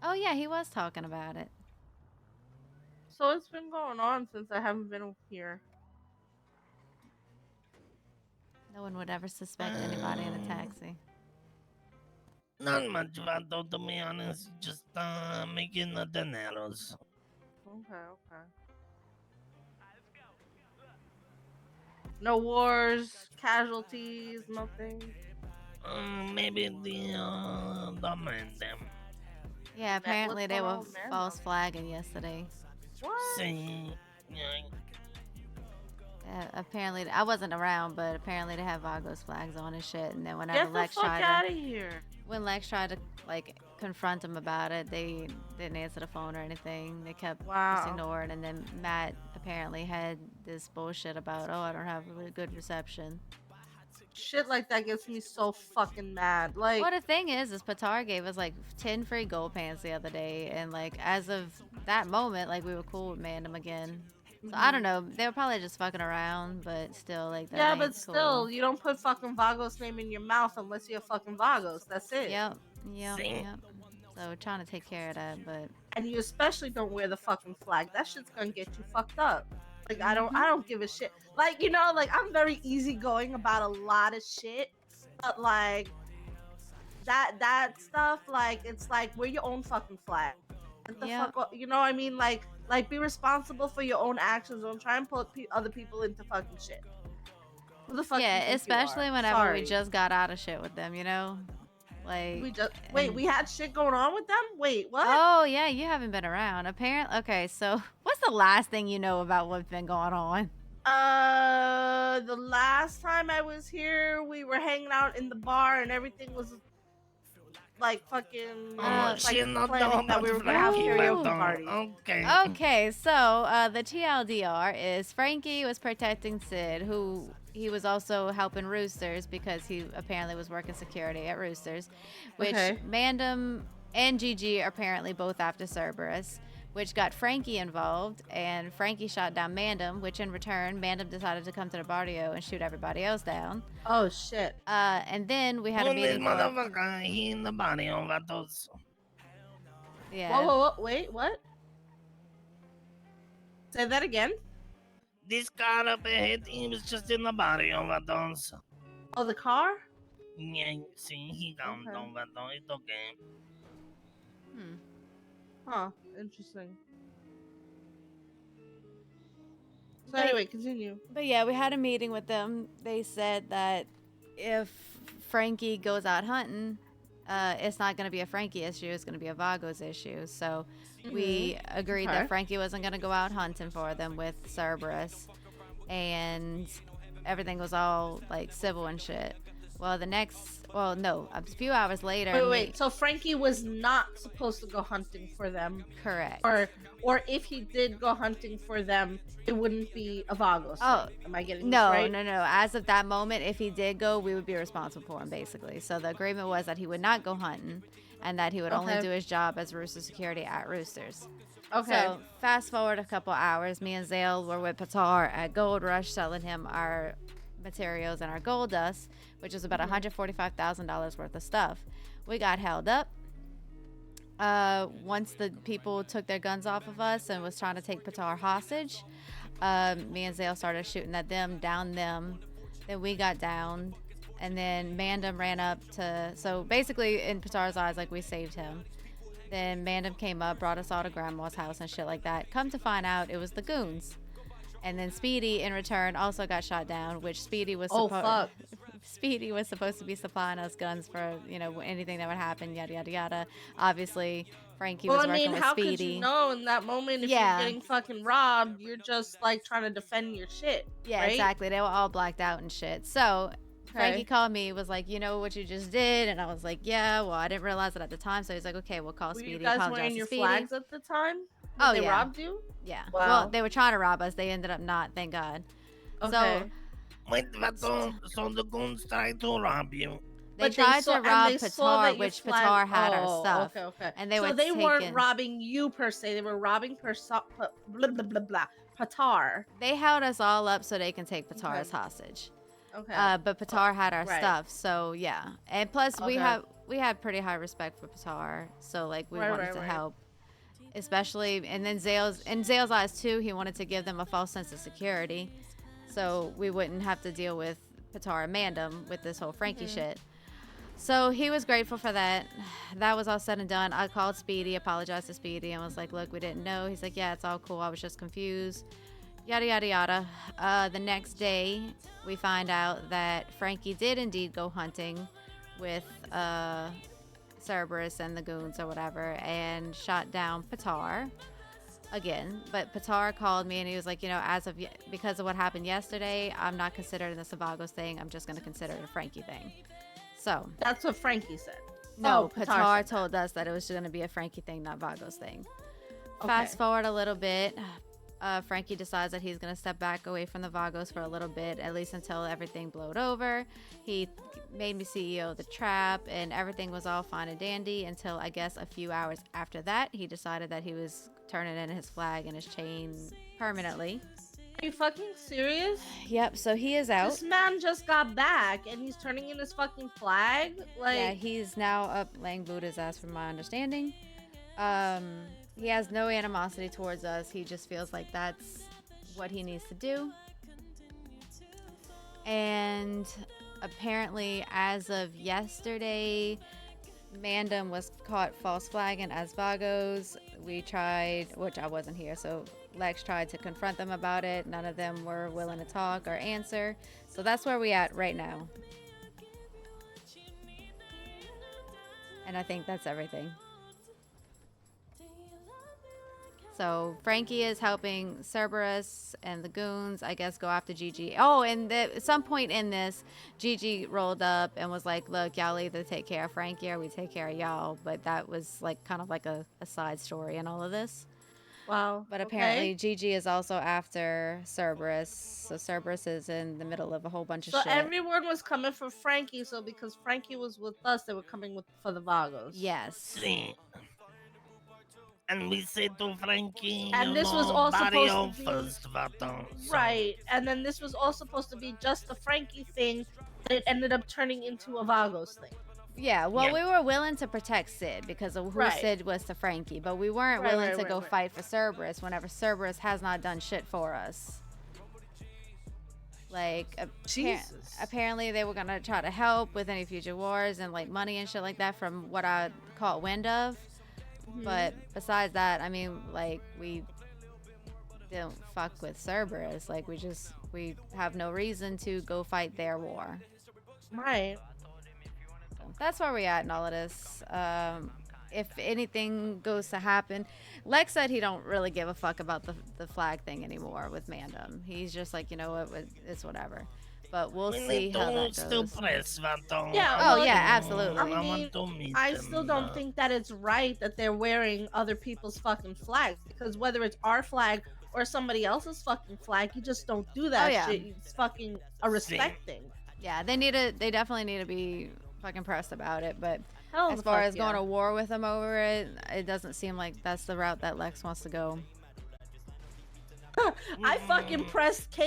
Oh, yeah, he was talking about it. So it's been going on since I haven't been here. No one would ever suspect anybody in a taxi. Not much, Vato, to be honest. Just making the dineros. Okay. No wars, casualties, nothing. Maybe the Mandem. Yeah, apparently What's they going were on with Mandem? false flagging yesterday. What? See, yeah. Apparently, I wasn't around, but apparently they have Vagos flags on and shit. And then whenever Get the fuck out of here. When Lex tried to like confront him about it, they didn't answer the phone or anything. They kept just ignored. And then Matt apparently had this bullshit about, oh, I don't have really good reception. Shit like that gets me so fucking mad. Like, well, the thing is Patar gave us like 10 free gold pants the other day, and like as of that moment, like we were cool with Mandem again. So I don't know. They were probably just fucking around, but still, like that. Yeah, but cool. still, you don't put fucking Vagos name in your mouth unless you're fucking Vagos. That's it. Yep. So we're trying to take care of that, but and you especially don't wear the fucking flag. That shit's gonna get you fucked up. Like I don't give a shit. Like like I'm very easygoing about a lot of shit, but like that stuff, like it's like wear your own fucking flag. What the fuck, you know what I mean? Like be responsible for your own actions. Don't try and put other people into fucking shit. Who the fuck? Yeah, especially whenever we just got out of shit with them, Like we had shit going on with them? Wait, what? Oh yeah, you haven't been around. Apparently, okay, so what's the last thing you know about what's been going on? The last time I was here, we were hanging out in the bar and everything was like fucking planning that we were gonna have a karaoke party. Okay, so the TLDR is Frankie was protecting Sid, who he was also helping Roosters because he apparently was working security at Roosters, which Mandem and Gigi are apparently both after Cerberus, which got Frankie involved, and Frankie shot down Mandem, which in return, Mandem decided to come to the barrio and shoot everybody else down. Oh, shit. And then we had a meeting. Motherfucker, he in the barrio, Vatos. Yeah. Whoa, wait, what? Say that again? This car up ahead, he was just in the barrio, Vatos. Oh, the car? Yeah, see, he gone down, Vatos. It's okay. Huh, interesting. So anyway, continue. But yeah, we had a meeting with them. They said that if Frankie goes out hunting, it's not going to be a Frankie issue. It's going to be a Vagos issue. So we agreed that Frankie wasn't going to go out hunting for them with Cerberus. And everything was all like civil and shit. Well, a few hours later. Wait. So Frankie was not supposed to go hunting for them. Correct. Or if he did go hunting for them, it wouldn't be a Vagos. Oh, am I getting this right? No. As of that moment, if he did go, we would be responsible for him, basically. So the agreement was that he would not go hunting, and that he would only do his job as Rooster security at Roosters. Okay. So fast forward a couple hours, me and Zale were with Patar at Gold Rush selling him our materials and our gold dust, which was about $145,000 worth of stuff. We got held up. Once the people took their guns off of us and was trying to take Patar hostage, me and Zale started shooting at them, down them. Then we got downed, and then Mandem ran up to. So basically, in Patar's eyes, like we saved him. Then Mandem came up, brought us all to Grandma's house and shit like that. Come to find out, it was the goons. And then Speedy, in return, also got shot down, which Speedy was Speedy was supposed to be supplying us guns for, anything that would happen, yada, yada, yada. Obviously, Frankie was working with Speedy. How could you know in that moment if you're getting fucking robbed, you're just, like, trying to defend your shit, Yeah, right? exactly. They were all blacked out and shit. So Frankie called me, was like, you know what you just did? And I was like, yeah, well, I didn't realize it at the time. So he's like, okay, we'll call Speedy. Were you guys wearing your flags at the time? They robbed you? Yeah. Wow. Well, they were trying to rob us. They ended up not, thank God. Okay. So the goons tried to rob you. They tried to rob Patar, which Patar had our stuff. Okay. And they weren't robbing you per se. They were robbing Patar. They held us all up so they can take Patar as hostage. Okay. But Patar had our stuff, so yeah. And plus we had pretty high respect for Patar, so like we Right, wanted right, to right. help, especially. And then in Zale's eyes too, he wanted to give them a false sense of security, so we wouldn't have to deal with Patar and Mandem with this whole Frankie shit. So he was grateful for that. That was all said and done. I called Speedy, apologized to Speedy, and was like, look, we didn't know. He's like, yeah, it's all cool. I was just confused. Yada, yada, yada. The next day, we find out that Frankie did indeed go hunting with Cerberus and the goons or whatever and shot down Patar again. But Patar called me and he was like, you know, because of what happened yesterday, I'm not considering this a Vagos thing. I'm just going to consider it a Frankie thing. So That's what Frankie said. no, Oh, Patar said told us that it was going to be a Frankie thing, not Vagos thing. Okay. Fast forward a little bit. Frankie decides that he's going to step back away from the Vagos for a little bit, at least until everything blowed over. He made me CEO of the trap, and everything was all fine and dandy until, I guess, a few hours after that, he decided that he was turning in his flag and his chain permanently. Are you fucking serious? Yep, so he is out. This man just got back and he's turning in his fucking flag. Like, Yeah, he's now up laying Buddha's ass, from my understanding. He has no animosity towards us. He just feels like that's what he needs to do. And apparently, as of yesterday, Mandem was caught false flagging as Vagos. We tried, which I wasn't here, so Lex tried to confront them about it. None of them were willing to talk or answer. So that's where we at right now. And I think that's everything. So Frankie is helping Cerberus and the goons, I guess, go after Gigi. Oh, and at some point in this, Gigi rolled up and was like, look, y'all either take care of Frankie or we take care of y'all. But that was like kind of like a side story in all of this. wow. But apparently Gigi is also after Cerberus. So Cerberus is in the middle of a whole bunch of So shit. everyone was coming for Frankie. So because Frankie was with us, they were coming for the Vagos. Yes. See. And we say to Frankie, And you this was know, all barrio supposed to be- first, vato. So, Right. And then this was all supposed to be just a Frankie thing, but it ended up turning into a Vagos thing. Yeah, well, Yeah. we were willing to protect Sid because of who Right. Sid was to Frankie, but we weren't Right, willing right, to right, go right. fight for Cerberus whenever Cerberus has not done shit for us. Like, Jesus. apparently they were gonna try to help with any future wars and like money and shit like that, from what I caught wind of. But besides that, I mean, like, we don't fuck with Cerberus. Like, we have no reason to go fight their war. Right. So that's where we at in all of this. If anything goes to happen, Lex said he don't really give a fuck about the flag thing anymore with Mandem. He's just like, you know what, it's whatever. But we'll we see need how to that still goes. press, vato. Yeah, Oh, well, yeah, absolutely. I I mean, want to meet I them, still don't think that it's right that they're wearing other people's fucking flags, because whether it's our flag or somebody else's fucking flag, you just don't do that Oh, yeah. shit. It's fucking a respect thing. Yeah, they definitely need to be fucking pressed about it. But Hell as the far fuck as yeah. going to war with them over it, it doesn't seem like that's the route that Lex wants to go. I fucking pressed Kate